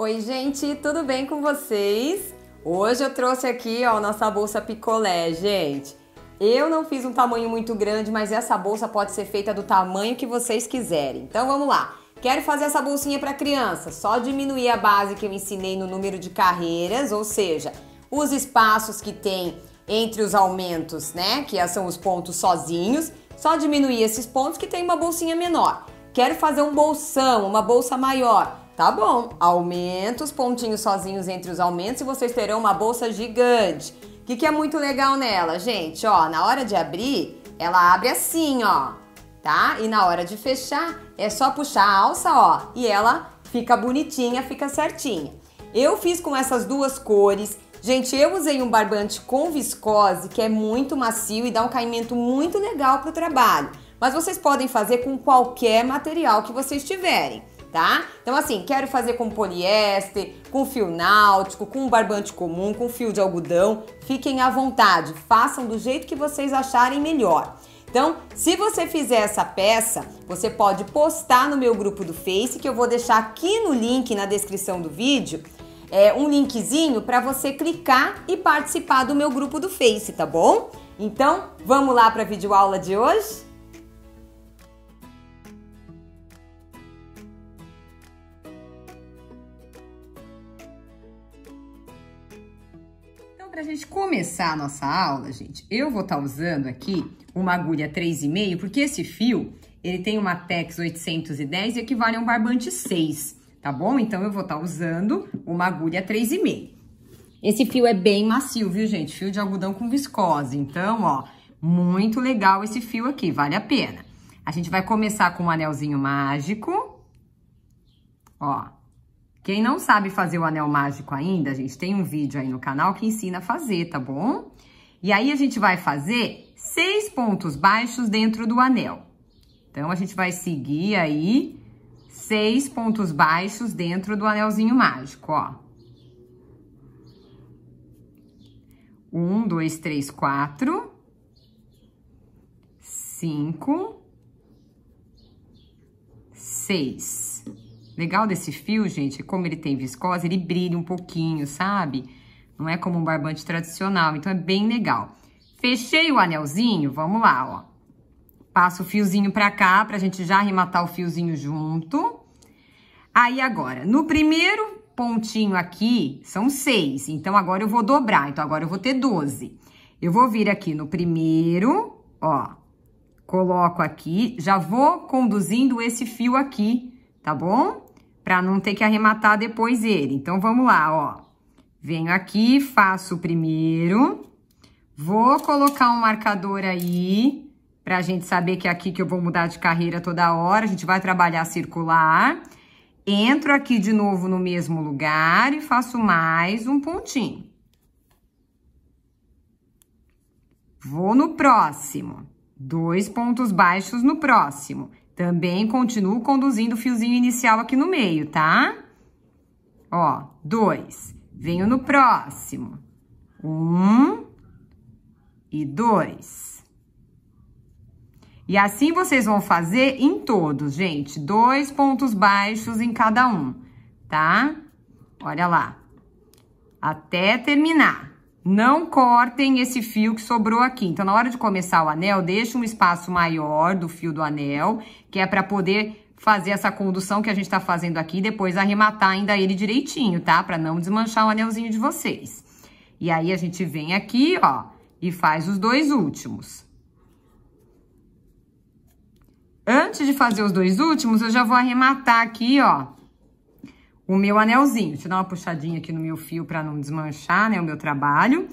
Oi, gente, tudo bem com vocês? Hoje eu trouxe aqui, ó, nossa bolsa picolé, gente. Eu não fiz um tamanho muito grande, mas essa bolsa pode ser feita do tamanho que vocês quiserem. Então vamos lá. Quero fazer essa bolsinha para criança. Só diminuir a base que eu ensinei no número de carreiras, ou seja, os espaços que tem entre os aumentos, né? Que são os pontos sozinhos. Só diminuir esses pontos que tem uma bolsinha menor. Quero fazer um bolsão, uma bolsa maior. Tá bom, aumenta os pontinhos sozinhos entre os aumentos e vocês terão uma bolsa gigante. O que é muito legal nela, gente? Ó, na hora de abrir, ela abre assim, ó, tá? E na hora de fechar, é só puxar a alça, ó, e ela fica bonitinha, fica certinha. Eu fiz com essas duas cores. Gente, eu usei um barbante com viscose, que é muito macio e dá um caimento muito legal pro trabalho. Mas vocês podem fazer com qualquer material que vocês tiverem, tá? Então assim, quero fazer com poliéster, com fio náutico, com barbante comum, com fio de algodão. Fiquem à vontade, façam do jeito que vocês acharem melhor. Então, se você fizer essa peça, você pode postar no meu grupo do Face, que eu vou deixar aqui no link na descrição do vídeo, um linkzinho para você clicar e participar do meu grupo do Face, tá bom? Então, vamos lá para a videoaula de hoje? Pra gente começar a nossa aula, gente, eu vou estar usando aqui uma agulha 3,5, porque esse fio, ele tem uma Tex 810 e equivale a um barbante 6, tá bom? Então, eu vou estar usando uma agulha 3,5. Esse fio é bem macio, viu, gente? Fio de algodão com viscose. Então, ó, muito legal esse fio aqui, vale a pena. A gente vai começar com um anelzinho mágico, ó. Quem não sabe fazer o anel mágico ainda, gente, tem um vídeo aí no canal que ensina a fazer, tá bom? E aí, a gente vai fazer 6 pontos baixos dentro do anel. Então, a gente vai seguir aí 6 pontos baixos dentro do anelzinho mágico, ó. 1, 2, 3, 4, 5, 6. Legal desse fio, gente, como ele tem viscose, ele brilha um pouquinho, sabe? Não é como um barbante tradicional, então é bem legal. Fechei o anelzinho, vamos lá, ó. Passo o fiozinho pra cá, pra gente já arrematar o fiozinho junto. Aí, agora, no primeiro pontinho aqui, são 6, então agora eu vou dobrar, então agora eu vou ter 12. Eu vou vir aqui no primeiro, ó, coloco aqui, já vou conduzindo esse fio aqui, tá bom? Pra não ter que arrematar depois ele. Então, vamos lá, ó. Venho aqui, faço o primeiro. Vou colocar um marcador aí, pra gente saber que é aqui que eu vou mudar de carreira toda hora. A gente vai trabalhar circular. Entro aqui de novo no mesmo lugar e faço mais um pontinho. Vou no próximo. 2 pontos baixos no próximo. Também continuo conduzindo o fiozinho inicial aqui no meio, tá? Ó, 2. Venho no próximo. 1 e 2. E assim vocês vão fazer em todos, gente. 2 pontos baixos em cada um, tá? Olha lá. Até terminar. Não cortem esse fio que sobrou aqui. Então, na hora de começar o anel, deixa um espaço maior do fio do anel, que é para poder fazer essa condução que a gente tá fazendo aqui e depois arrematar ainda ele direitinho, tá? Para não desmanchar o anelzinho de vocês. E aí, a gente vem aqui, ó, e faz os 2 últimos. Antes de fazer os 2 últimos, eu já vou arrematar aqui, ó, o meu anelzinho. Deixa eu dar uma puxadinha aqui no meu fio pra não desmanchar, né, o meu trabalho.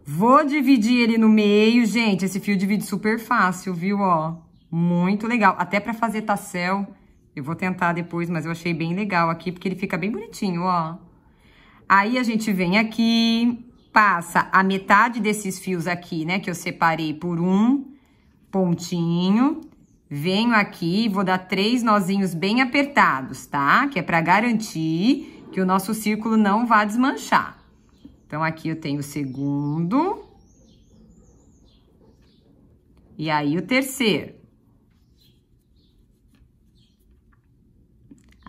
Vou dividir ele no meio. Gente, esse fio divide super fácil, viu, ó? Muito legal. Até pra fazer tassel, eu vou tentar depois, mas eu achei bem legal aqui, porque ele fica bem bonitinho, ó. Aí, a gente vem aqui, passa a metade desses fios aqui, né, que eu separei por um pontinho. Venho aqui e vou dar 3 nozinhos bem apertados, tá? Que é pra garantir que o nosso círculo não vá desmanchar. Então, aqui eu tenho o segundo. E aí, o terceiro.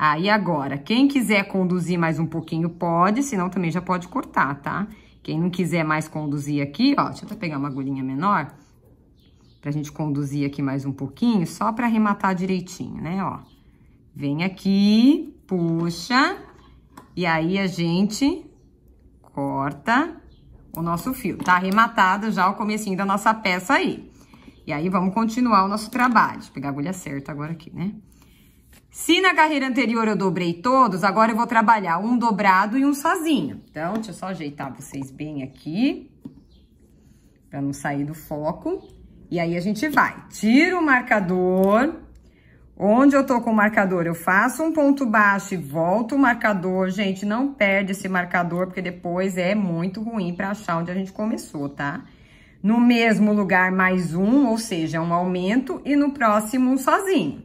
Aí agora, quem quiser conduzir mais um pouquinho pode, senão também já pode cortar, tá? Quem não quiser mais conduzir aqui, ó, deixa eu até pegar uma agulhinha menor pra gente conduzir aqui mais um pouquinho, só pra arrematar direitinho, né, ó. Vem aqui, puxa, e aí a gente corta o nosso fio. Tá arrematado já o comecinho da nossa peça aí. E aí, vamos continuar o nosso trabalho. Deixa eu pegar a agulha certa agora aqui, né? Se na carreira anterior eu dobrei todos, agora eu vou trabalhar um dobrado e um sozinho. Então, deixa eu só ajeitar vocês bem aqui, pra não sair do foco. E aí, a gente vai. Tira o marcador. Onde eu tô com o marcador, eu faço um ponto baixo e volto o marcador. Gente, não perde esse marcador, porque depois é muito ruim pra achar onde a gente começou, tá? No mesmo lugar, mais um, ou seja, um aumento, e no próximo, um sozinho.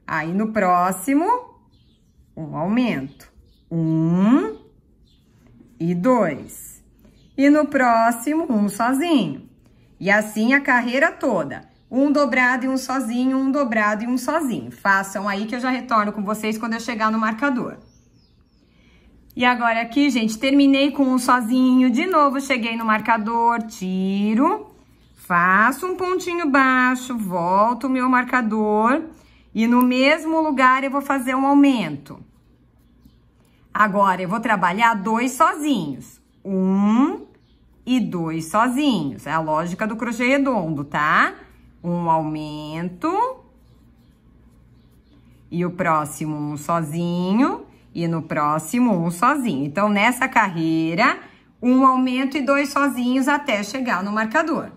Aí, no próximo, um aumento. 1 e 2. E no próximo, um sozinho. E assim a carreira toda. Um dobrado e um sozinho, um dobrado e um sozinho. Façam aí que eu já retorno com vocês quando eu chegar no marcador. E agora aqui, gente, terminei com um sozinho. De novo, cheguei no marcador, tiro, faço um pontinho baixo, volto o meu marcador. E no mesmo lugar eu vou fazer um aumento. Agora, eu vou trabalhar 2 sozinhos. 1 e 2 sozinhos. É a lógica do crochê redondo, tá? Um aumento. E o próximo, um sozinho. E no próximo, um sozinho. Então, nessa carreira, um aumento e 2 sozinhos até chegar no marcador.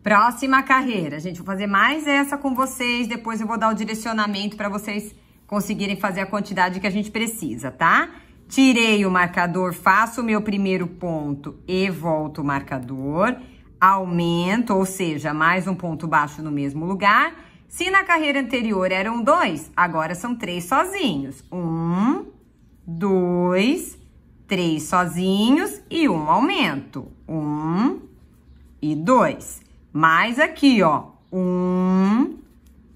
Próxima carreira, gente, vou fazer mais essa com vocês, depois eu vou dar o direcionamento para vocês conseguirem fazer a quantidade que a gente precisa, tá? Tirei o marcador, faço o meu primeiro ponto e volto o marcador, aumento, ou seja, mais um ponto baixo no mesmo lugar. Se na carreira anterior eram 2, agora são 3 sozinhos. 1, 2, 3 sozinhos e um aumento. 1 e 2. Mais aqui, ó, 1,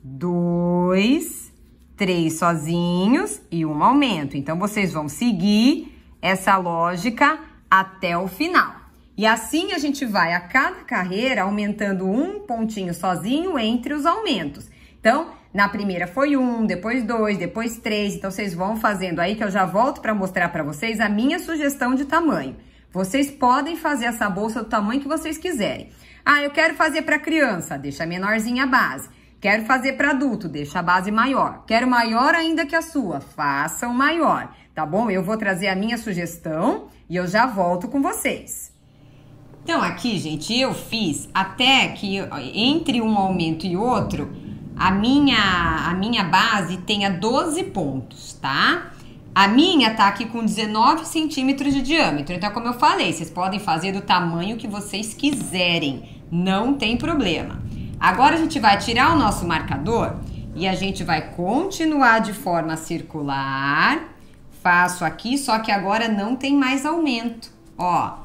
2, 3 sozinhos e um aumento. Então, vocês vão seguir essa lógica até o final. E assim a gente vai a cada carreira aumentando um pontinho sozinho entre os aumentos. Então, na primeira foi 1, depois 2, depois 3. Então, vocês vão fazendo aí que eu já volto para mostrar para vocês a minha sugestão de tamanho. Vocês podem fazer essa bolsa do tamanho que vocês quiserem. Ah, eu quero fazer para criança, deixa menorzinha a base. Quero fazer para adulto, deixa a base maior. Quero maior ainda que a sua, façam maior, tá bom? Eu vou trazer a minha sugestão e eu já volto com vocês. Então, aqui, gente, eu fiz até que entre um aumento e outro, a minha base tenha 12 pontos, tá? A minha tá aqui com 19 centímetros de diâmetro. Então, como eu falei, vocês podem fazer do tamanho que vocês quiserem. Não tem problema. Agora, a gente vai tirar o nosso marcador e a gente vai continuar de forma circular. Faço aqui, só que agora não tem mais aumento. Ó,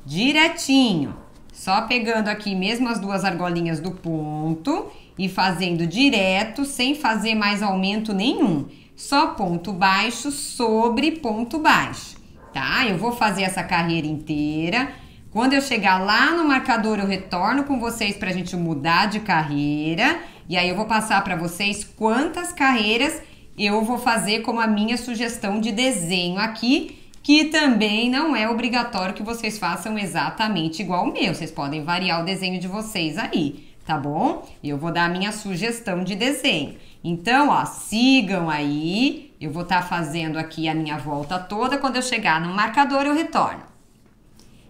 direitinho. Só pegando aqui mesmo as 2 argolinhas do ponto e fazendo direto, sem fazer mais aumento nenhum. Só ponto baixo sobre ponto baixo, tá? Eu vou fazer essa carreira inteira. Quando eu chegar lá no marcador, eu retorno com vocês pra gente mudar de carreira. E aí eu vou passar pra vocês quantas carreiras eu vou fazer como a minha sugestão de desenho aqui, que também não é obrigatório que vocês façam exatamente igual o meu. Vocês podem variar o desenho de vocês aí, tá bom? Eu vou dar a minha sugestão de desenho. Então, ó, sigam aí. Eu vou estar fazendo aqui a minha volta toda. Quando eu chegar no marcador, eu retorno.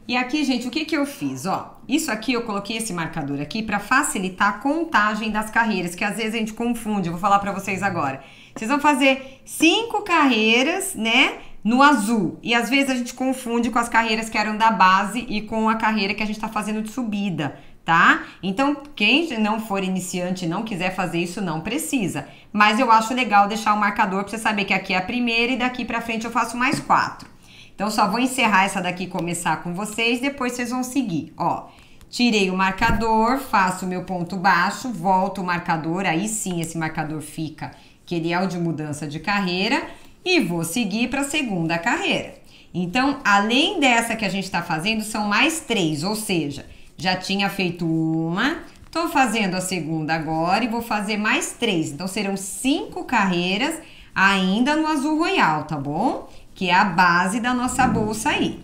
E aqui, gente, o que eu fiz? Ó, isso aqui, eu coloquei esse marcador aqui para facilitar a contagem das carreiras, que às vezes a gente confunde. Eu vou falar para vocês agora. Vocês vão fazer 5 carreiras, né, no azul. E às vezes a gente confunde com as carreiras que eram da base e com a carreira que a gente tá fazendo de subida, tá? Então, quem não for iniciante e não quiser fazer isso, não precisa. Mas eu acho legal deixar o marcador pra você saber que aqui é a primeira e daqui pra frente eu faço mais 4. Então, só vou encerrar essa daqui e começar com vocês, depois vocês vão seguir. Ó, tirei o marcador, faço o meu ponto baixo, volto o marcador, aí sim esse marcador fica que ele é o de mudança de carreira, e vou seguir para a segunda carreira. Então, além dessa que a gente está fazendo, são mais 3, ou seja, já tinha feito uma, tô fazendo a segunda agora e vou fazer mais 3. Então, serão 5 carreiras ainda no azul royal, tá bom? Que é a base da nossa bolsa aí.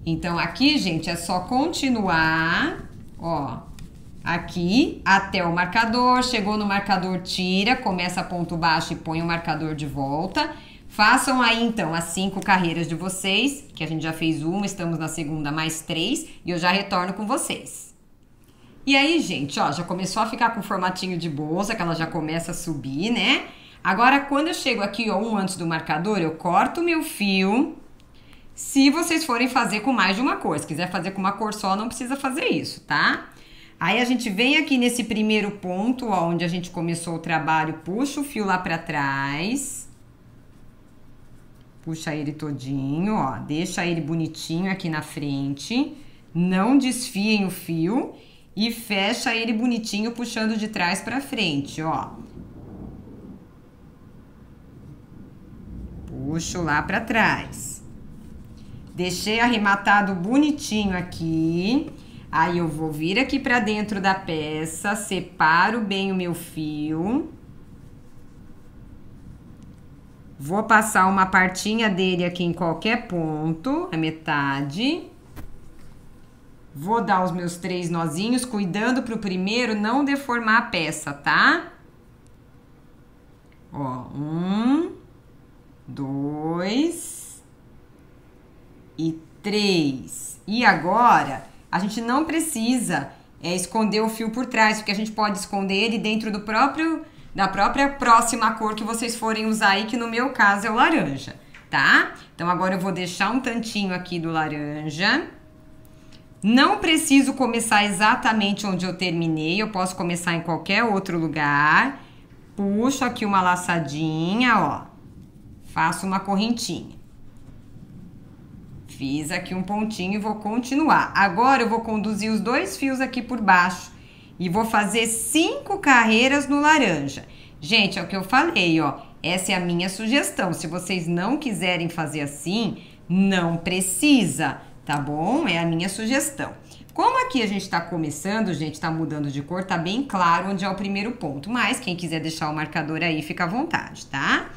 Então, aqui, gente, é só continuar, ó, aqui até o marcador. Chegou no marcador, tira, começa ponto baixo e põe o marcador de volta. Façam aí, então, as 5 carreiras de vocês, que a gente já fez uma, estamos na segunda mais 3, e eu já retorno com vocês. E aí, gente, ó, já começou a ficar com o formatinho de bolsa, que ela já começa a subir, né? Agora, quando eu chego aqui, ó, um antes do marcador, eu corto o meu fio. Se vocês forem fazer com mais de uma cor, se quiser fazer com uma cor só, não precisa fazer isso, tá? Aí a gente vem aqui nesse primeiro ponto, ó, onde a gente começou o trabalho, puxa o fio lá pra trás. Puxa ele todinho, ó, deixa ele bonitinho aqui na frente. Não desfiem o fio e fecha ele bonitinho puxando de trás pra frente, ó. Puxo lá pra trás. Deixei arrematado bonitinho aqui. Aí eu vou vir aqui pra dentro da peça, separo bem o meu fio. Vou passar uma partinha dele aqui em qualquer ponto, a metade. Vou dar os meus 3 nozinhos, cuidando pro primeiro não deformar a peça, tá? Ó, 1, 2... e 3. E agora, a gente não precisa esconder o fio por trás, porque a gente pode esconder ele dentro da própria próxima cor que vocês forem usar aí, que no meu caso é o laranja, tá? Então, agora eu vou deixar um tantinho aqui do laranja. Não preciso começar exatamente onde eu terminei, eu posso começar em qualquer outro lugar. Puxo aqui uma laçadinha, ó. Faço uma correntinha. Fiz aqui um pontinho e vou continuar. Agora eu vou conduzir os 2 fios aqui por baixo e vou fazer 5 carreiras no laranja. Gente, é o que eu falei, ó. Essa é a minha sugestão. Se vocês não quiserem fazer assim, não precisa, tá bom? É a minha sugestão. Como aqui a gente tá começando, gente, tá mudando de cor, tá bem claro onde é o primeiro ponto. Mas quem quiser deixar o marcador aí, fica à vontade, tá?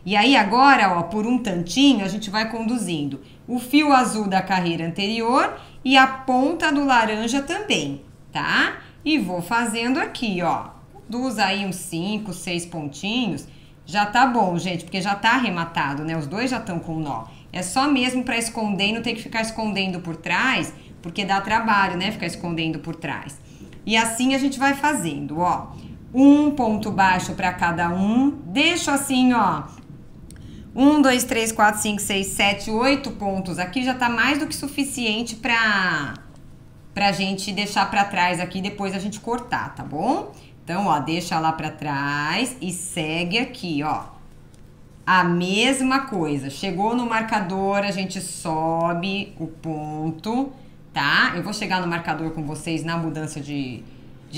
E aí agora, ó, por um tantinho, a gente vai conduzindo o fio azul da carreira anterior e a ponta do laranja também, tá? E vou fazendo aqui, ó. Conduz aí uns 5, 6 pontinhos. Já tá bom, gente, porque já tá arrematado, né? Os 2 já estão com nó. É só mesmo pra esconder e não ter que ficar escondendo por trás, porque dá trabalho, né? Ficar escondendo por trás. E assim a gente vai fazendo, ó. Um ponto baixo pra cada um. Deixo assim, ó. 1, 2, 3, 4, 5, 6, 7, 8 pontos. Aqui já tá mais do que suficiente pra gente deixar pra trás aqui, depois a gente cortar, tá bom? Então, ó, deixa lá pra trás e segue aqui, ó. A mesma coisa. Chegou no marcador, a gente sobe o ponto, tá? Eu vou chegar no marcador com vocês na mudança de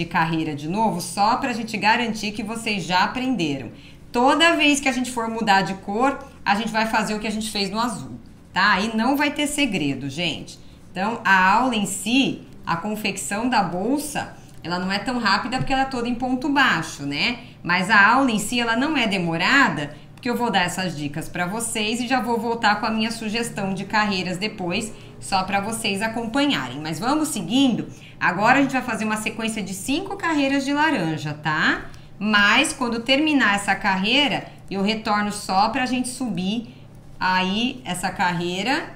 carreira de novo, só pra gente garantir que vocês já aprenderam. Toda vez que a gente for mudar de cor, a gente vai fazer o que a gente fez no azul, tá? E não vai ter segredo, gente. Então, a aula em si, a confecção da bolsa, ela não é tão rápida porque ela é toda em ponto baixo, né? Mas a aula em si, ela não é demorada, porque eu vou dar essas dicas pra vocês e já vou voltar com a minha sugestão de carreiras depois, só pra vocês acompanharem. Mas vamos seguindo. Agora a gente vai fazer uma sequência de 5 carreiras de laranja, tá? Mas quando terminar essa carreira, eu retorno só pra gente subir aí essa carreira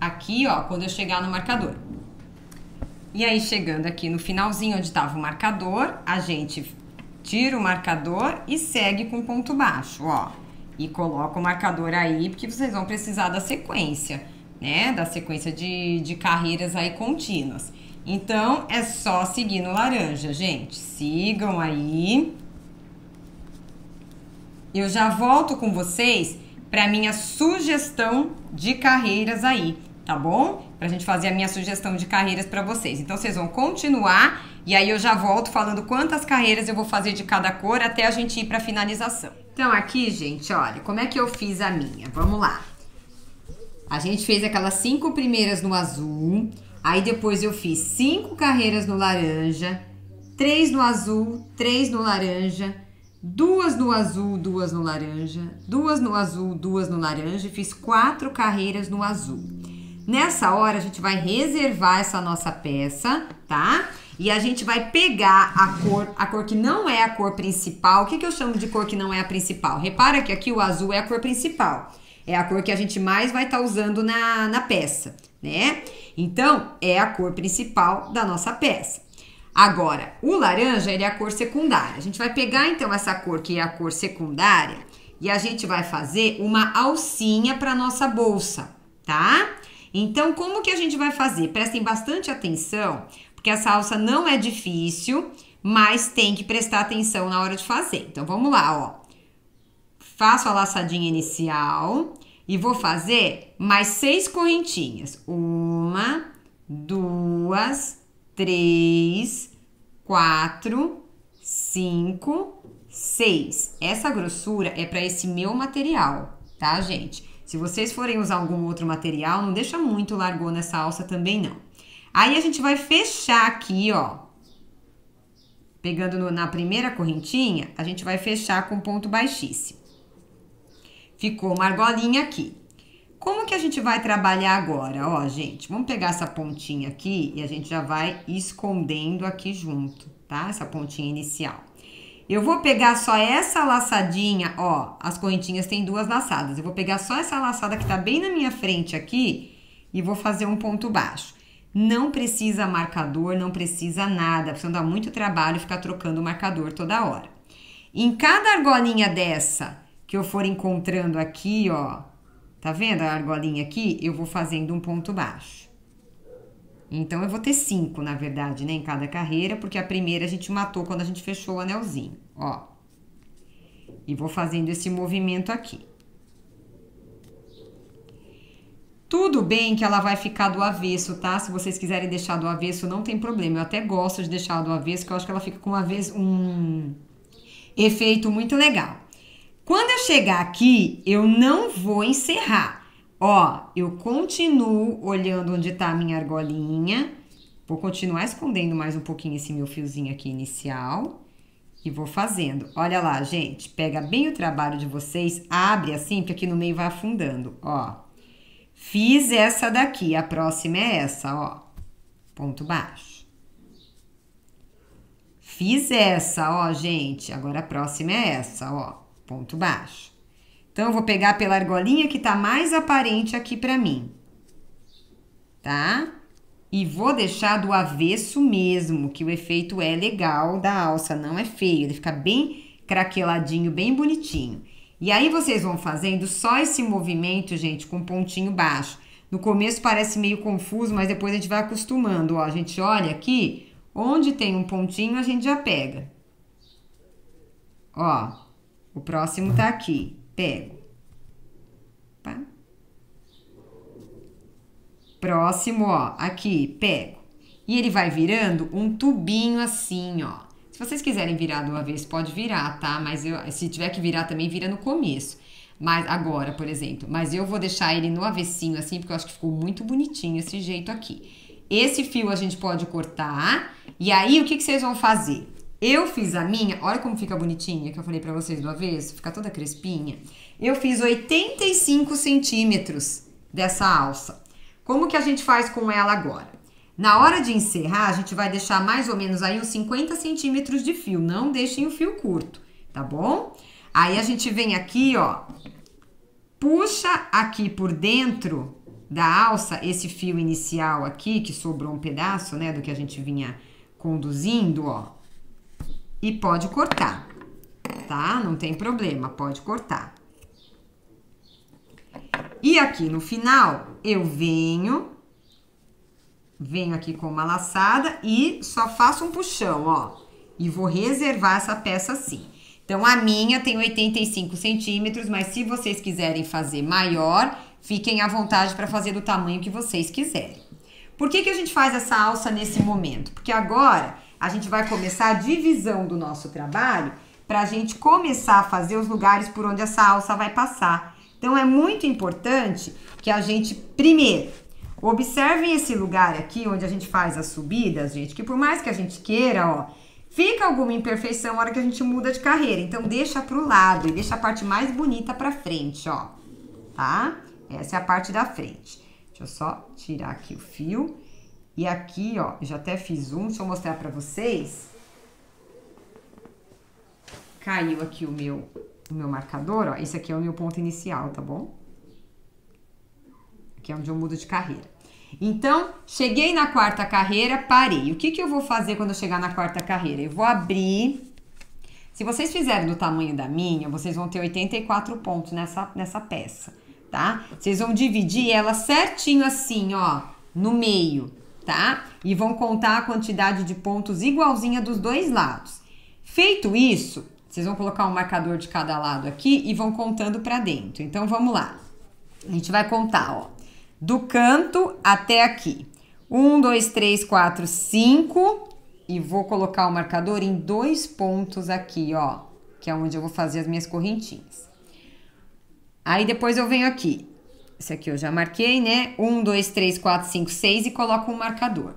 aqui, ó, quando eu chegar no marcador. E aí, chegando aqui no finalzinho onde tava o marcador, a gente tira o marcador e segue com ponto baixo, ó. E coloca o marcador aí, porque vocês vão precisar da sequência, né? Da sequência de carreiras aí contínuas. Então, é só seguir no laranja, gente. Sigam aí. Eu já volto com vocês para minha sugestão de carreiras aí, tá bom? Pra gente fazer a minha sugestão de carreiras pra vocês. Então, vocês vão continuar e aí eu já volto falando quantas carreiras eu vou fazer de cada cor até a gente ir pra finalização. Então, aqui, gente, olha, como é que eu fiz a minha? Vamos lá. A gente fez aquelas 5 primeiras no azul, aí depois eu fiz 5 carreiras no laranja, 3 no azul, 3 no laranja, 2 no azul, 2 no laranja, 2 no azul, 2 no laranja e fiz 4 carreiras no azul. Nessa hora a gente vai reservar essa nossa peça, tá? E a gente vai pegar a cor que não é a cor principal. O que eu chamo de cor que não é a principal? Repara que aqui o azul é a cor principal. É a cor que a gente mais vai estar usando na peça, né? Então, é a cor principal da nossa peça. Agora, o laranja, ele é a cor secundária. A gente vai pegar, então, essa cor que é a cor secundária e a gente vai fazer uma alcinha para nossa bolsa, tá? Então, como que a gente vai fazer? Prestem bastante atenção, porque essa alça não é difícil, mas tem que prestar atenção na hora de fazer. Então, vamos lá, ó. Faço a laçadinha inicial e vou fazer mais 6 correntinhas. 1, 2, 3, 4, 5, 6. Essa grossura é para esse meu material, tá, gente? Se vocês forem usar algum outro material, não deixa muito largou nessa alça também, não. Aí, a gente vai fechar aqui, ó. Pegando na primeira correntinha, a gente vai fechar com ponto baixíssimo. Ficou uma argolinha aqui. Como que a gente vai trabalhar agora? Ó, gente, vamos pegar essa pontinha aqui e a gente já vai escondendo aqui junto, tá? Essa pontinha inicial. Eu vou pegar só essa laçadinha, ó, as correntinhas têm 2 laçadas. Eu vou pegar só essa laçada que tá bem na minha frente aqui e vou fazer um ponto baixo. Não precisa marcador, não precisa nada, porque não dá muito trabalho ficar trocando o marcador toda hora. Em cada argolinha dessa que eu for encontrando aqui, ó, tá vendo a argolinha aqui? Eu vou fazendo um ponto baixo. Então, eu vou ter 5, na verdade, né, em cada carreira, porque a primeira a gente matou quando a gente fechou o anelzinho, ó. E vou fazendo esse movimento aqui. Tudo bem que ela vai ficar do avesso, tá? Se vocês quiserem deixar do avesso, não tem problema. Eu até gosto de deixar do avesso, porque eu acho que ela fica com um efeito muito legal. Quando eu chegar aqui, eu não vou encerrar. Ó, eu continuo olhando onde tá a minha argolinha. Vou continuar escondendo mais um pouquinho esse meu fiozinho aqui inicial. E vou fazendo. Olha lá, gente. Pega bem o trabalho de vocês. Abre assim, porque aqui no meio vai afundando. Ó. Fiz essa daqui. A próxima é essa, ó. Ponto baixo. Fiz essa, ó, gente. Agora a próxima é essa, ó. Ponto baixo. Então, eu vou pegar pela argolinha que tá mais aparente aqui pra mim. Tá? E vou deixar do avesso mesmo, que o efeito é legal da alça, não é feio. Ele fica bem craqueladinho, bem bonitinho. E aí, vocês vão fazendo só esse movimento, gente, com pontinho baixo. No começo parece meio confuso, mas depois a gente vai acostumando. Ó, a gente olha aqui, onde tem um pontinho, a gente já pega. Ó. O próximo tá aqui. Pego. Tá? Próximo, ó. Aqui, pego. E ele vai virando um tubinho assim, ó. Se vocês quiserem virar do avesso, pode virar, tá? Mas se tiver que virar também, vira no começo. Mas agora, por exemplo. Mas eu vou deixar ele no avessinho assim, porque eu acho que ficou muito bonitinho esse jeito aqui. Esse fio a gente pode cortar. E aí, o que vocês vão fazer? Eu fiz a minha, olha como fica bonitinha, que eu falei pra vocês do avesso, fica toda crespinha. Eu fiz 85 centímetros dessa alça. Como que a gente faz com ela agora? Na hora de encerrar, a gente vai deixar mais ou menos aí uns 50 centímetros de fio. Não deixem o fio curto, tá bom? Aí a gente vem aqui, ó, puxa aqui por dentro da alça esse fio inicial aqui, que sobrou um pedaço, né, do que a gente vinha conduzindo, ó. E pode cortar, tá? Não tem problema, pode cortar. E aqui no final, eu venho aqui com uma laçada e só faço um puxão, ó. E vou reservar essa peça assim. Então, a minha tem 85 centímetros, mas se vocês quiserem fazer maior, fiquem à vontade para fazer do tamanho que vocês quiserem. Por que a gente faz essa alça nesse momento? Porque agora a gente vai começar a divisão do nosso trabalho para a gente começar a fazer os lugares por onde essa alça vai passar. Então, é muito importante que a gente, primeiro, observem esse lugar aqui onde a gente faz as subidas, gente, que por mais que a gente queira, ó, fica alguma imperfeição na hora que a gente muda de carreira. Então, deixa pro lado e deixa a parte mais bonita pra frente, ó, tá? Essa é a parte da frente. Deixa eu só tirar aqui o fio. E aqui, ó, eu já até fiz um, deixa eu mostrar pra vocês. Caiu aqui o meu marcador, ó. Esse aqui é o meu ponto inicial, tá bom? Aqui é onde eu mudo de carreira. Então, cheguei na quarta carreira, parei. O que eu vou fazer quando eu chegar na quarta carreira? Eu vou abrir. Se vocês fizerem do tamanho da minha, vocês vão ter 84 pontos nessa peça, tá? Vocês vão dividir ela certinho assim, ó, no meio, tá? E vão contar a quantidade de pontos igualzinha dos dois lados. Feito isso, vocês vão colocar um marcador de cada lado aqui e vão contando pra dentro. Então, vamos lá. A gente vai contar, ó, do canto até aqui. 1, 2, 3, 4, 5. E vou colocar o marcador em 2 pontos aqui, ó, que é onde eu vou fazer as minhas correntinhas. Aí, depois eu venho aqui. Esse aqui eu já marquei, né? 1, 2, 3, 4, 5, 6 e coloco um marcador.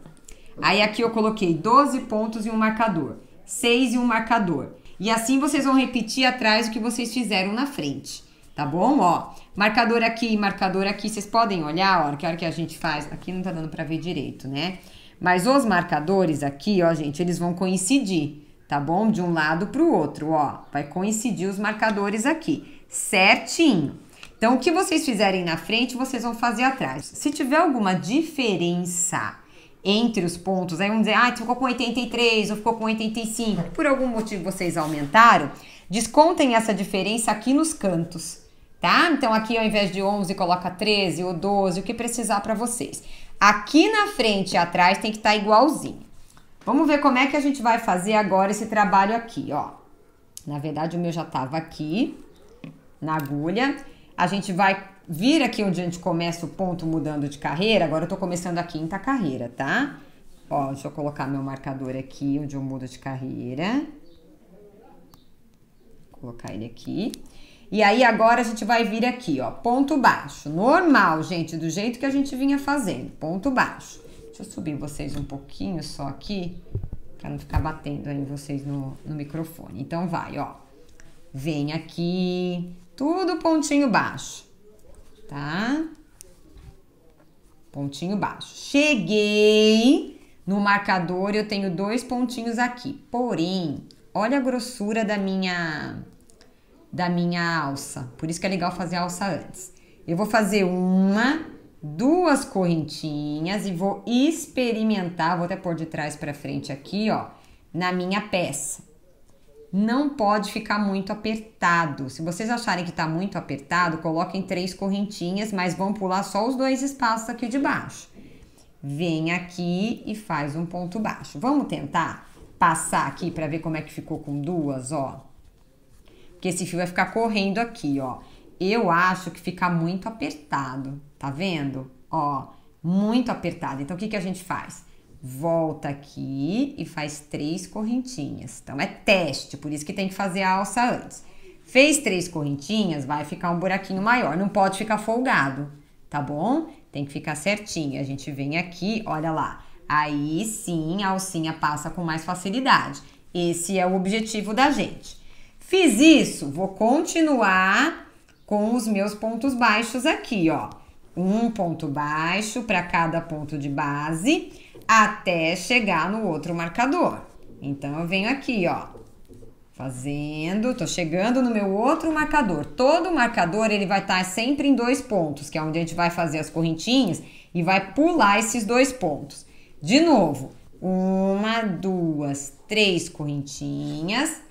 Aí, aqui eu coloquei 12 pontos e um marcador. 6 e um marcador. E assim vocês vão repetir atrás o que vocês fizeram na frente, tá bom? Ó, marcador aqui, vocês podem olhar, ó, que a hora que a gente faz... Aqui não tá dando pra ver direito, né? Mas os marcadores aqui, ó, gente, eles vão coincidir, tá bom? De um lado pro outro, ó. Vai coincidir os marcadores aqui, certinho. Então, o que vocês fizerem na frente, vocês vão fazer atrás. Se tiver alguma diferença entre os pontos, aí vamos dizer, ah, ficou com 83 ou ficou com 85, por algum motivo vocês aumentaram, descontem essa diferença aqui nos cantos, tá? Então, aqui ao invés de 11, coloca 13 ou 12, o que precisar pra vocês. Aqui na frente e atrás tem que estar igualzinho. Vamos ver como é que a gente vai fazer agora esse trabalho aqui, ó. Na verdade, o meu já tava aqui, na agulha. A gente vai vir aqui onde a gente começa o ponto mudando de carreira. Agora eu tô começando a quinta carreira, tá? Ó, deixa eu colocar meu marcador aqui, onde eu mudo de carreira. Vou colocar ele aqui. E aí, agora a gente vai vir aqui, ó, ponto baixo. Normal, gente, do jeito que a gente vinha fazendo, ponto baixo. Deixa eu subir vocês um pouquinho só aqui, pra não ficar batendo aí vocês no microfone. Então, vai, ó. Vem aqui, tudo pontinho baixo, tá? Pontinho baixo. Cheguei no marcador e eu tenho 2 pontinhos aqui. Porém, olha a grossura da minha alça. Por isso que é legal fazer a alça antes. Eu vou fazer 1, 2 correntinhas e vou experimentar, vou até pôr de trás para frente aqui, ó, na minha peça. Não pode ficar muito apertado. Se vocês acharem que tá muito apertado, coloquem 3 correntinhas, mas vão pular só os 2 espaços aqui de baixo. Vem aqui e faz um ponto baixo. Vamos tentar passar aqui para ver como é que ficou com 2, ó. Porque esse fio vai ficar correndo aqui, ó. Eu acho que fica muito apertado, tá vendo? Ó, muito apertado. Então, o que a gente faz? Volta aqui e faz 3 correntinhas. Então, é teste, por isso que tem que fazer a alça antes. Fez 3 correntinhas, vai ficar um buraquinho maior. Não pode ficar folgado, tá bom? Tem que ficar certinho. A gente vem aqui, olha lá. Aí, sim, a alcinha passa com mais facilidade. Esse é o objetivo da gente. Fiz isso, vou continuar com os meus pontos baixos aqui, ó. Um ponto baixo para cada ponto de base até chegar no outro marcador. Então, eu venho aqui, ó, fazendo, tô chegando no meu outro marcador. Todo marcador, ele vai estar sempre em 2 pontos, que é onde a gente vai fazer as correntinhas e vai pular esses 2 pontos. De novo, 1, 2, 3 correntinhas.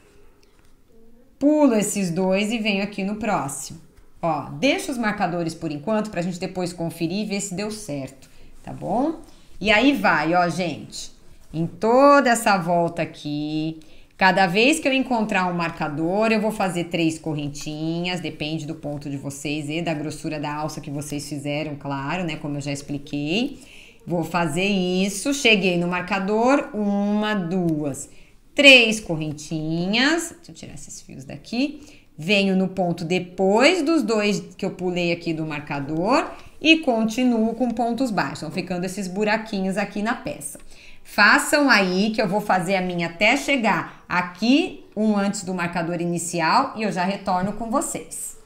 Pulo esses 2 e venho aqui no próximo. Ó, deixa os marcadores por enquanto pra gente depois conferir e ver se deu certo, tá bom? E aí vai, ó, gente, em toda essa volta aqui, Cada vez que eu encontrar um marcador, eu vou fazer 3 correntinhas, depende do ponto de vocês e da grossura da alça que vocês fizeram, claro, né? Como eu já expliquei. Vou fazer isso, cheguei no marcador, 1, 2, 3 correntinhas. Deixa eu tirar esses fios daqui. Venho no ponto depois dos 2 que eu pulei aqui do marcador e continuo com pontos baixos. Vão ficando esses buraquinhos aqui na peça. Façam aí que eu vou fazer a minha até chegar aqui, antes do marcador inicial, e eu já retorno com vocês.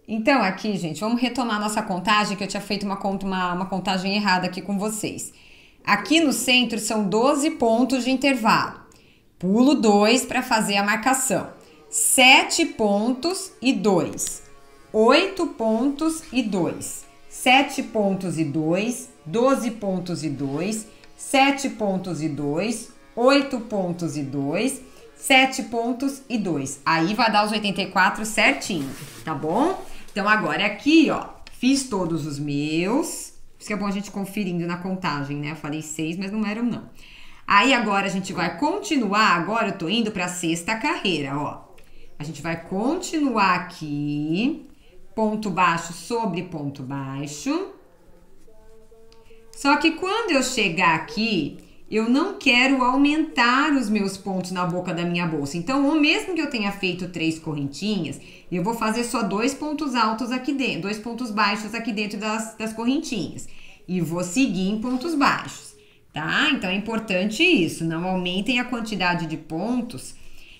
Então aqui, gente, vamos retomar nossa contagem, que eu tinha feito uma contagem errada aqui com vocês. Aqui no centro são 12 pontos de intervalo. Pulo 2 para fazer a marcação. 7 pontos e 2. 8 pontos e 2. 7 pontos e 2. 12 pontos e 2. 7 pontos e 2, 8 pontos e 2, 7 pontos e 2. Aí vai dar os 84 certinho, tá bom? Então agora aqui, ó, fiz todos os meus. Isso que é bom a gente conferindo na contagem, né? Eu falei 6, mas não eram não. Aí agora a gente vai continuar, agora eu tô indo pra 6ª carreira, ó. A gente vai continuar aqui, ponto baixo sobre ponto baixo. Só que quando eu chegar aqui, eu não quero aumentar os meus pontos na boca da minha bolsa. Então, ou mesmo que eu tenha feito 3 correntinhas, eu vou fazer só 2 pontos altos aqui dentro, 2 pontos baixos aqui dentro das correntinhas. E vou seguir em pontos baixos, tá? Então, é importante isso, não aumentem a quantidade de pontos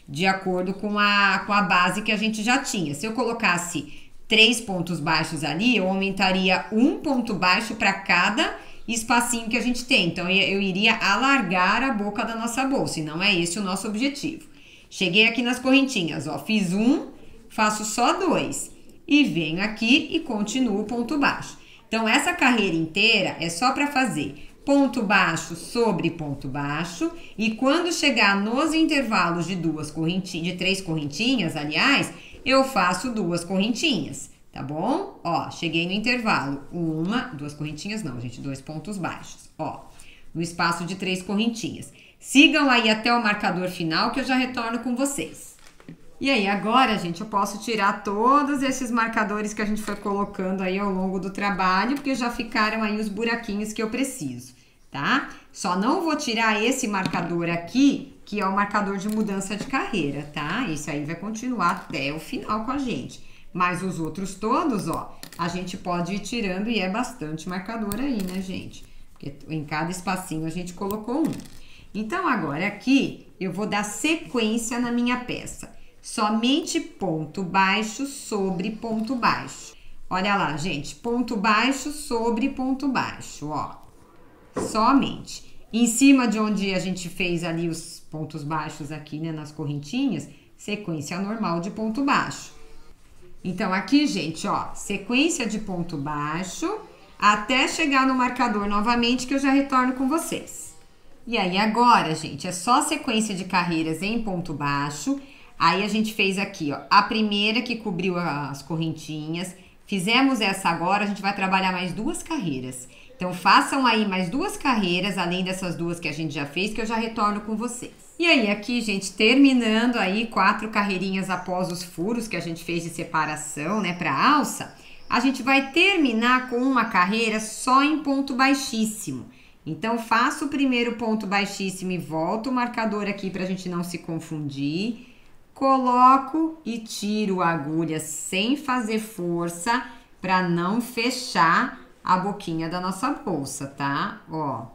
de acordo com a base que a gente já tinha. Se eu colocasse 3 pontos baixos ali, eu aumentaria 1 ponto baixo para cada espacinho que a gente tem. Então, eu iria alargar a boca da nossa bolsa, e não é esse o nosso objetivo. Cheguei aqui nas correntinhas, ó, fiz 1, faço só 2, e venho aqui e continuo ponto baixo. Então, essa carreira inteira é só para fazer ponto baixo sobre ponto baixo, e quando chegar nos intervalos de 3 correntinhas, aliás, eu faço 2 correntinhas. Tá bom? Ó, cheguei no intervalo. 2 correntinhas não, gente, 2 pontos baixos. Ó, no espaço de 3 correntinhas. Sigam aí até o marcador final que eu já retorno com vocês. E aí, agora, gente, eu posso tirar todos esses marcadores que a gente foi colocando aí ao longo do trabalho, porque já ficaram aí os buraquinhos que eu preciso, tá? Só não vou tirar esse marcador aqui, que é o marcador de mudança de carreira, tá? Esse aí vai continuar até o final com a gente. Mas os outros todos, ó, a gente pode ir tirando e é bastante marcador aí, né, gente? Porque em cada espacinho a gente colocou um. Então, agora aqui, eu vou dar sequência na minha peça. Somente ponto baixo sobre ponto baixo. Olha lá, gente, ponto baixo sobre ponto baixo, ó. Somente. Em cima de onde a gente fez ali os pontos baixos aqui, né, nas correntinhas, sequência normal de ponto baixo. Então, aqui, gente, ó, sequência de ponto baixo até chegar no marcador novamente, que eu já retorno com vocês. E aí, agora, gente, é só sequência de carreiras em ponto baixo. Aí, a gente fez aqui, ó, a primeira que cobriu as correntinhas. Fizemos essa agora, a gente vai trabalhar mais 2 carreiras. Então, façam aí mais 2 carreiras, além dessas 2 que a gente já fez, que eu já retorno com vocês. E aí, aqui, gente, terminando aí 4 carreirinhas após os furos que a gente fez de separação, né, pra alça, a gente vai terminar com uma carreira só em ponto baixíssimo. Então, faço o primeiro ponto baixíssimo e volto o marcador aqui pra gente não se confundir. Coloco e tiro a agulha sem fazer força pra não fechar a boquinha da nossa bolsa, tá? Ó.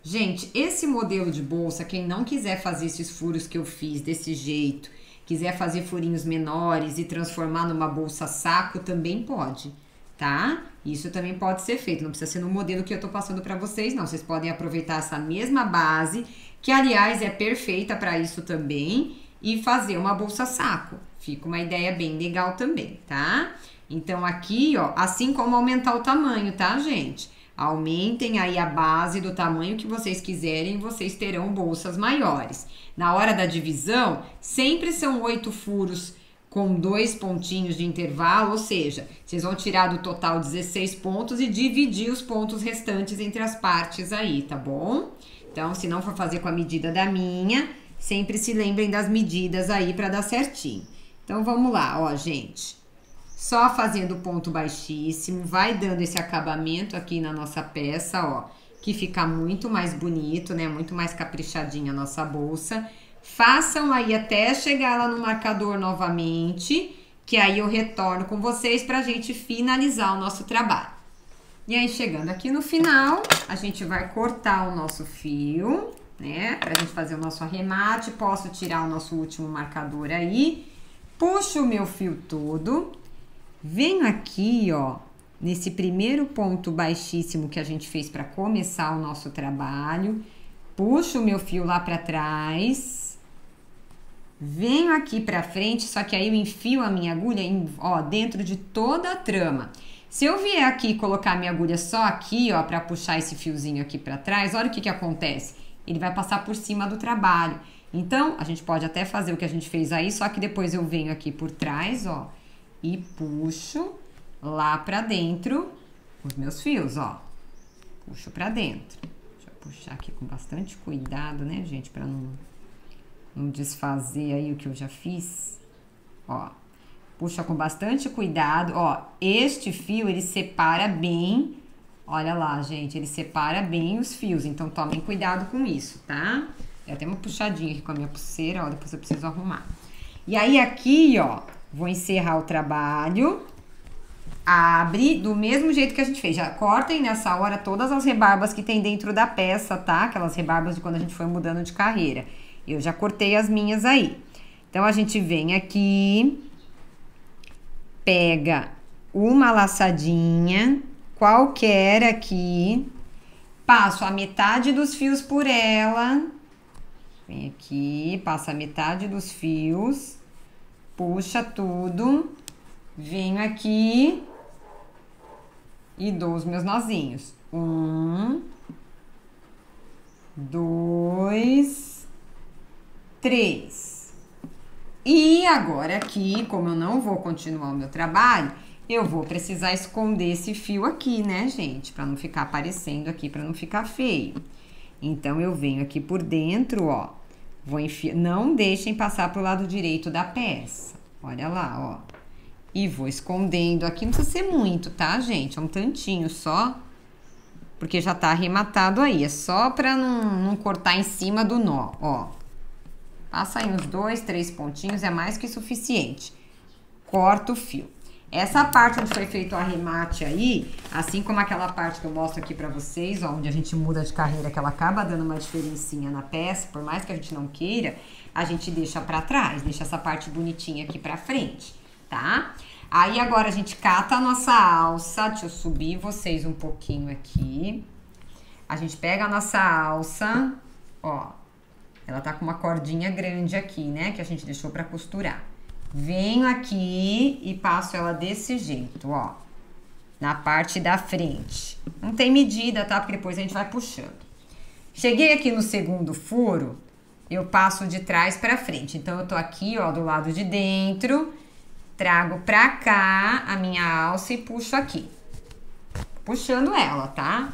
Gente, esse modelo de bolsa, quem não quiser fazer esses furos que eu fiz desse jeito, quiser fazer furinhos menores e transformar numa bolsa saco, também pode, tá? Isso também pode ser feito, não precisa ser no modelo que eu tô passando pra vocês, não. Vocês podem aproveitar essa mesma base, que aliás é perfeita pra isso também, e fazer uma bolsa saco. Fica uma ideia bem legal também, tá? Então aqui, ó, assim como aumentar o tamanho, tá, gente? Aumentem aí a base do tamanho que vocês quiserem, vocês terão bolsas maiores. Na hora da divisão, sempre são 8 furos com 2 pontinhos de intervalo, ou seja, vocês vão tirar do total 16 pontos e dividir os pontos restantes entre as partes aí, tá bom? Então, se não for fazer com a medida da minha, sempre se lembrem das medidas aí para dar certinho. Então, vamos lá, ó, gente. Só fazendo ponto baixíssimo, vai dando esse acabamento aqui na nossa peça, ó, que fica muito mais bonito, né? Muito mais caprichadinha a nossa bolsa. Façam aí até chegar lá no marcador novamente, que aí eu retorno com vocês pra gente finalizar o nosso trabalho. E aí, chegando aqui no final, a gente vai cortar o nosso fio, né? Pra gente fazer o nosso arremate. Posso tirar o nosso último marcador aí. Puxo o meu fio todo. Venho aqui, ó, nesse primeiro ponto baixíssimo que a gente fez pra começar o nosso trabalho. Puxo o meu fio lá pra trás. Venho aqui pra frente, só que aí eu enfio a minha agulha, ó, dentro de toda a trama. Se eu vier aqui e colocar minha agulha só aqui, ó, pra puxar esse fiozinho aqui pra trás, olha o que que acontece. Ele vai passar por cima do trabalho. Então, a gente pode até fazer o que a gente fez aí, só que depois eu venho aqui por trás, ó, e puxo lá pra dentro os meus fios, ó. Puxo pra dentro. Deixa eu puxar aqui com bastante cuidado, né, gente, pra não desfazer aí o que eu já fiz. Ó. Puxa com bastante cuidado, ó, este fio ele separa bem, olha lá, gente, ele separa bem os fios, então tomem cuidado com isso, tá? Eu até uma puxadinha aqui com a minha pulseira, ó, depois eu preciso arrumar. E aí aqui, ó, vou encerrar o trabalho, abre do mesmo jeito que a gente fez, já cortem nessa hora todas as rebarbas que tem dentro da peça, tá? Aquelas rebarbas de quando a gente foi mudando de carreira. Eu já cortei as minhas aí. Então, a gente vem aqui... Pega uma laçadinha, qualquer aqui, passo a metade dos fios por ela, vem aqui, passa a metade dos fios, puxa tudo, venho aqui e dou os meus nozinhos. 1, 2, 3. E agora aqui, como eu não vou continuar o meu trabalho, eu vou precisar esconder esse fio aqui, né, gente? Pra não ficar aparecendo aqui, pra não ficar feio. Então, eu venho aqui por dentro, ó. Vou enfiar, não deixem passar pro lado direito da peça. Olha lá, ó. E vou escondendo aqui, não precisa ser muito, tá, gente? É um tantinho só, porque já tá arrematado aí. É só pra não cortar em cima do nó, ó. Passa aí uns 2, 3 pontinhos, é mais que suficiente. Corta o fio. Essa parte onde foi feito o arremate aí, assim como aquela parte que eu mostro aqui pra vocês, ó, onde a gente muda de carreira, que ela acaba dando uma diferencinha na peça, por mais que a gente não queira, a gente deixa pra trás, deixa essa parte bonitinha aqui pra frente, tá? Aí agora a gente cata a nossa alça, deixa eu subir vocês um pouquinho aqui. A gente pega a nossa alça, ó. Ela tá com uma cordinha grande aqui, né? Que a gente deixou pra costurar. Venho aqui e passo ela desse jeito, ó. Na parte da frente. Não tem medida, tá? Porque depois a gente vai puxando. Cheguei aqui no segundo furo, eu passo de trás pra frente. Então, eu tô aqui, ó, do lado de dentro. Trago pra cá a minha alça e puxo aqui. Puxando ela, tá?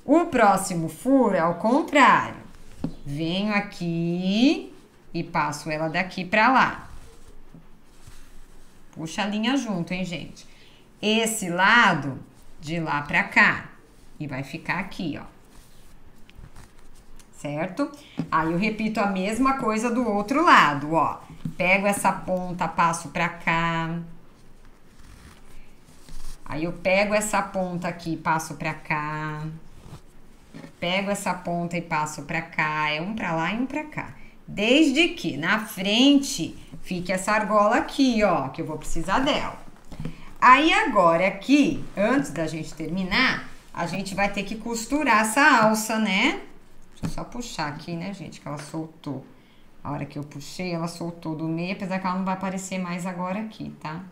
O próximo furo é ao contrário. Venho aqui e passo ela daqui pra lá. Puxa a linha junto, hein, gente? Esse lado de lá pra cá. E vai ficar aqui, ó. Certo? Aí eu repito a mesma coisa do outro lado, ó. Pego essa ponta, passo pra cá. Aí eu pego essa ponta aqui, passo pra cá. Pego essa ponta e passo pra cá, é um pra lá e um pra cá. Desde que na frente fique essa argola aqui, ó, que eu vou precisar dela. Aí agora aqui, antes da gente terminar, a gente vai ter que costurar essa alça, né? Deixa eu só puxar aqui, né, gente, que ela soltou. A hora que eu puxei, ela soltou do meio, apesar que ela não vai aparecer mais agora aqui, tá?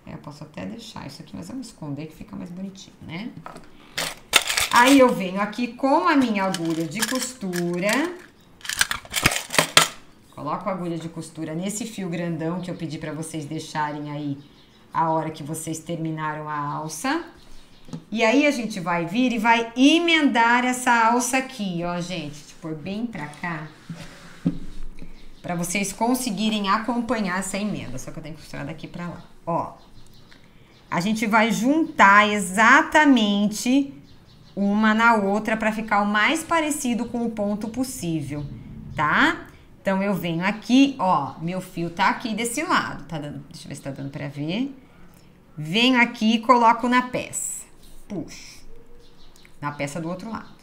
Eu posso até deixar isso aqui, mas eu vou esconder que fica mais bonitinho, né? Aí eu venho aqui com a minha agulha de costura, coloco a agulha de costura nesse fio grandão que eu pedi pra vocês deixarem aí a hora que vocês terminaram a alça. E aí a gente vai vir e vai emendar essa alça aqui, ó, gente. Tipo, pôr bem pra cá, pra vocês conseguirem acompanhar essa emenda. Só que eu tenho que costurar daqui pra lá. Ó, a gente vai juntar exatamente uma na outra pra ficar o mais parecido com o ponto possível, tá? Então, eu venho aqui, ó, meu fio tá aqui desse lado, tá dando, deixa eu ver se tá dando pra ver. Venho aqui e coloco na peça, puxo, na peça do outro lado.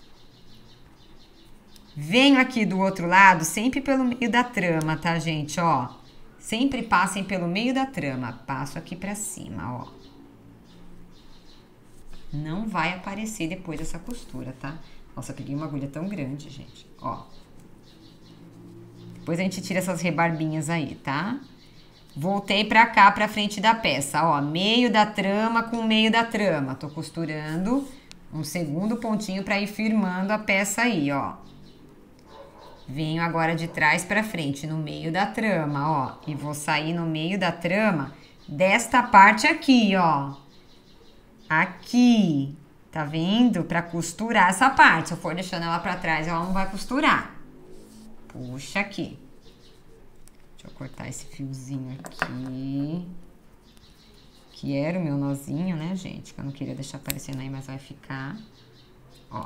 Venho aqui do outro lado, sempre pelo meio da trama, tá, gente, ó. Sempre passem pelo meio da trama, passo aqui pra cima, ó. Não vai aparecer depois essa costura, tá? Nossa, eu peguei uma agulha tão grande, gente, ó. Depois a gente tira essas rebarbinhas aí, tá? Voltei pra cá, pra frente da peça, ó. Meio da trama com meio da trama. Tô costurando um segundo pontinho pra ir firmando a peça aí, ó. Venho agora de trás pra frente, no meio da trama, ó. E vou sair no meio da trama desta parte aqui, ó. Aqui. Tá vendo? Pra costurar essa parte. Se eu for deixando ela pra trás, ela não vai costurar. Puxa aqui. Deixa eu cortar esse fiozinho aqui. Que era o meu nozinho, né, gente? Que eu não queria deixar aparecendo aí, mas vai ficar. Ó.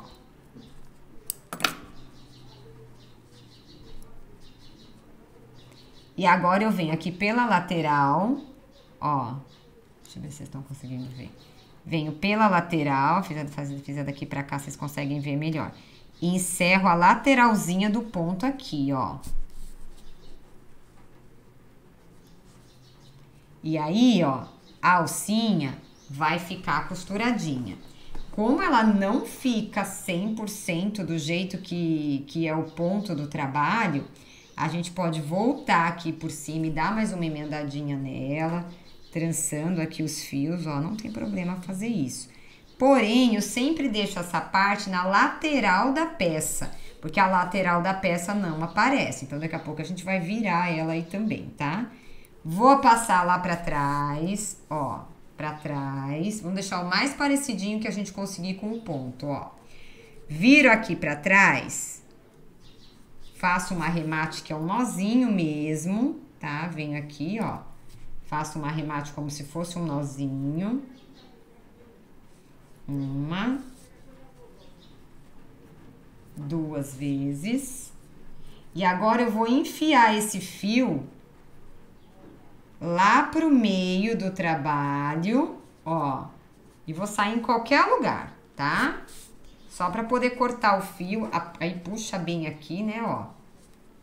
E agora eu venho aqui pela lateral, ó. Deixa eu ver se vocês estão conseguindo ver. Venho pela lateral, fiz a daqui pra cá, vocês conseguem ver melhor. E encerro a lateralzinha do ponto aqui, ó. E aí, ó, a alcinha vai ficar costuradinha. Como ela não fica 100% do jeito que é o ponto do trabalho, a gente pode voltar aqui por cima e dar mais uma emendadinha nela, trançando aqui os fios, ó, não tem problema fazer isso. Porém, eu sempre deixo essa parte na lateral da peça, porque a lateral da peça não aparece. Então, daqui a pouco a gente vai virar ela aí também, tá? Vou passar lá pra trás, ó, pra trás. Vamos deixar o mais parecidinho que a gente conseguir com o ponto, ó. Viro aqui pra trás, faço um arremate que é um nozinho mesmo, tá? Venho aqui, ó, faço um arremate como se fosse um nozinho. Uma, duas vezes. E agora eu vou enfiar esse fio lá pro meio do trabalho, ó. E vou sair em qualquer lugar, tá? Só pra poder cortar o fio, aí puxa bem aqui, né, ó.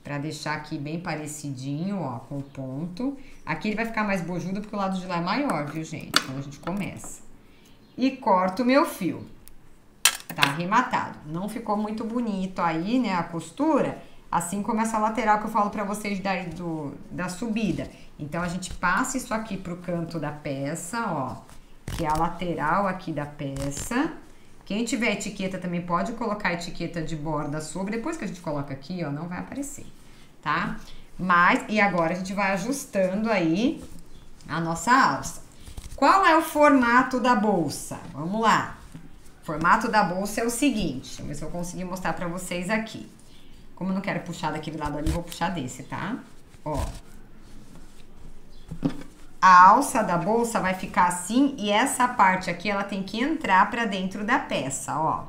Pra deixar aqui bem parecidinho, ó, com o ponto. Aqui ele vai ficar mais bojudo porque o lado de lá é maior, viu, gente? Então a gente começa. E corto o meu fio. Tá arrematado. Não ficou muito bonito aí, né, a costura, assim como essa lateral que eu falo pra vocês da subida. Então, a gente passa isso aqui pro canto da peça, ó, que é a lateral aqui da peça. Quem tiver etiqueta também pode colocar a etiqueta de borda sobre. Depois que a gente coloca aqui, ó, não vai aparecer, tá? Mas, e agora a gente vai ajustando aí a nossa alça. Qual é o formato da bolsa? Vamos lá. O formato da bolsa é o seguinte. Deixa eu ver se eu conseguir mostrar pra vocês aqui. Como eu não quero puxar daquele lado ali, eu vou puxar desse, tá? Ó. A alça da bolsa vai ficar assim e essa parte aqui, ela tem que entrar pra dentro da peça, ó.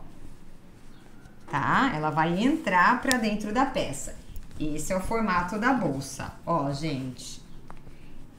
Tá? Ela vai entrar pra dentro da peça. Esse é o formato da bolsa. Ó, gente.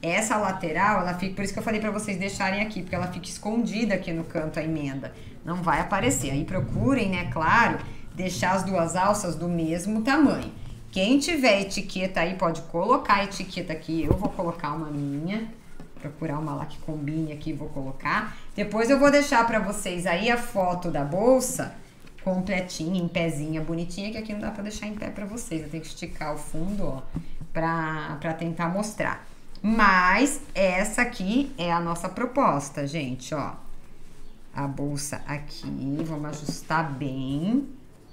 Essa lateral, ela fica, por isso que eu falei pra vocês deixarem aqui, porque ela fica escondida aqui no canto a emenda. Não vai aparecer. Aí procurem, né, claro, deixar as duas alças do mesmo tamanho. Quem tiver etiqueta aí pode colocar a etiqueta aqui. Eu vou colocar uma minha. Procurar uma lá que combine aqui, vou colocar. Depois eu vou deixar pra vocês aí a foto da bolsa completinha, em pezinha, bonitinha, que aqui não dá pra deixar em pé pra vocês. Eu tenho que esticar o fundo, ó, pra tentar mostrar. Mas essa aqui é a nossa proposta, gente, ó. A bolsa aqui, vamos ajustar bem,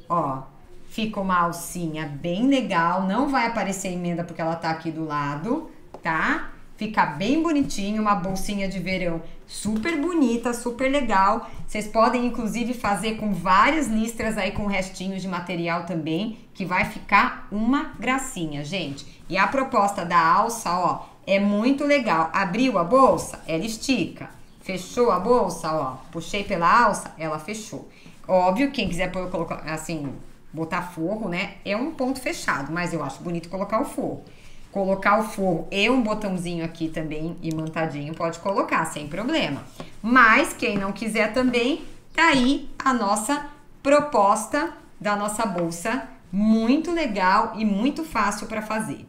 ó. Fica uma alcinha bem legal, não vai aparecer emenda porque ela tá aqui do lado, tá? Fica bem bonitinho, uma bolsinha de verão super bonita, super legal. Vocês podem inclusive fazer com várias listras aí com restinhos de material também, que vai ficar uma gracinha, gente. E a proposta da alça, ó, é muito legal. Abriu a bolsa, ela estica. Fechou a bolsa, ó, puxei pela alça, ela fechou. Óbvio, quem quiser colocar assim, botar forro, né, é um ponto fechado, mas eu acho bonito colocar o forro. Colocar o forro e um botãozinho aqui também imantadinho pode colocar, sem problema. Mas quem não quiser também, tá aí a nossa proposta da nossa bolsa, muito legal e muito fácil para fazer.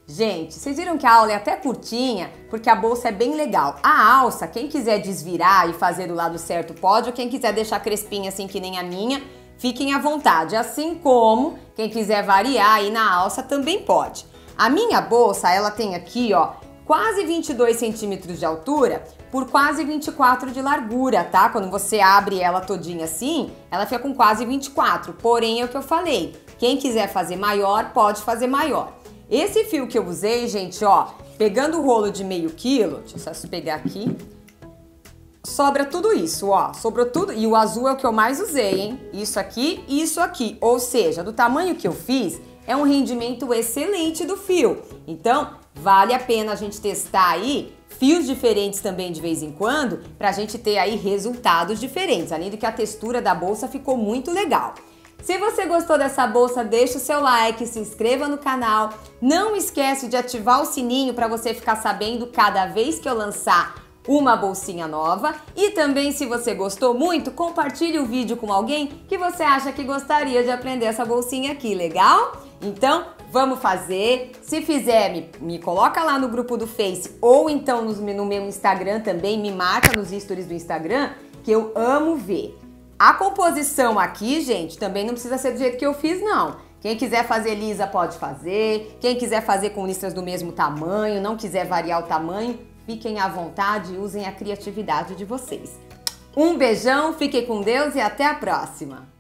Gente, vocês viram que a aula é até curtinha, porque a bolsa é bem legal. A alça, quem quiser desvirar e fazer do lado certo pode, ou quem quiser deixar crespinha assim que nem a minha, fiquem à vontade. Assim como quem quiser variar aí na alça também pode. A minha bolsa, ela tem aqui, ó, quase 22 centímetros de altura por quase 24 de largura, tá? Quando você abre ela todinha assim, ela fica com quase 24. Porém, é o que eu falei, quem quiser fazer maior, pode fazer maior. Esse fio que eu usei, gente, ó, pegando o rolo de meio quilo, deixa eu só pegar aqui, sobra tudo isso, ó, sobrou tudo, e o azul é o que eu mais usei, hein? Isso aqui e isso aqui, ou seja, do tamanho que eu fiz, é um rendimento excelente do fio. Então, vale a pena a gente testar aí fios diferentes também de vez em quando, pra gente ter aí resultados diferentes, além do que a textura da bolsa ficou muito legal. Se você gostou dessa bolsa, deixa o seu like, se inscreva no canal. Não esquece de ativar o sininho para você ficar sabendo cada vez que eu lançar uma bolsinha nova. E também, se você gostou muito, compartilhe o vídeo com alguém que você acha que gostaria de aprender essa bolsinha aqui, legal? Então, vamos fazer. Se fizer, me coloca lá no grupo do Face ou então no meu Instagram também, me marca nos stories do Instagram, que eu amo ver. A composição aqui, gente, também não precisa ser do jeito que eu fiz, não. Quem quiser fazer lisa pode fazer, quem quiser fazer com listras do mesmo tamanho, não quiser variar o tamanho, fiquem à vontade e usem a criatividade de vocês. Um beijão, fiquem com Deus e até a próxima!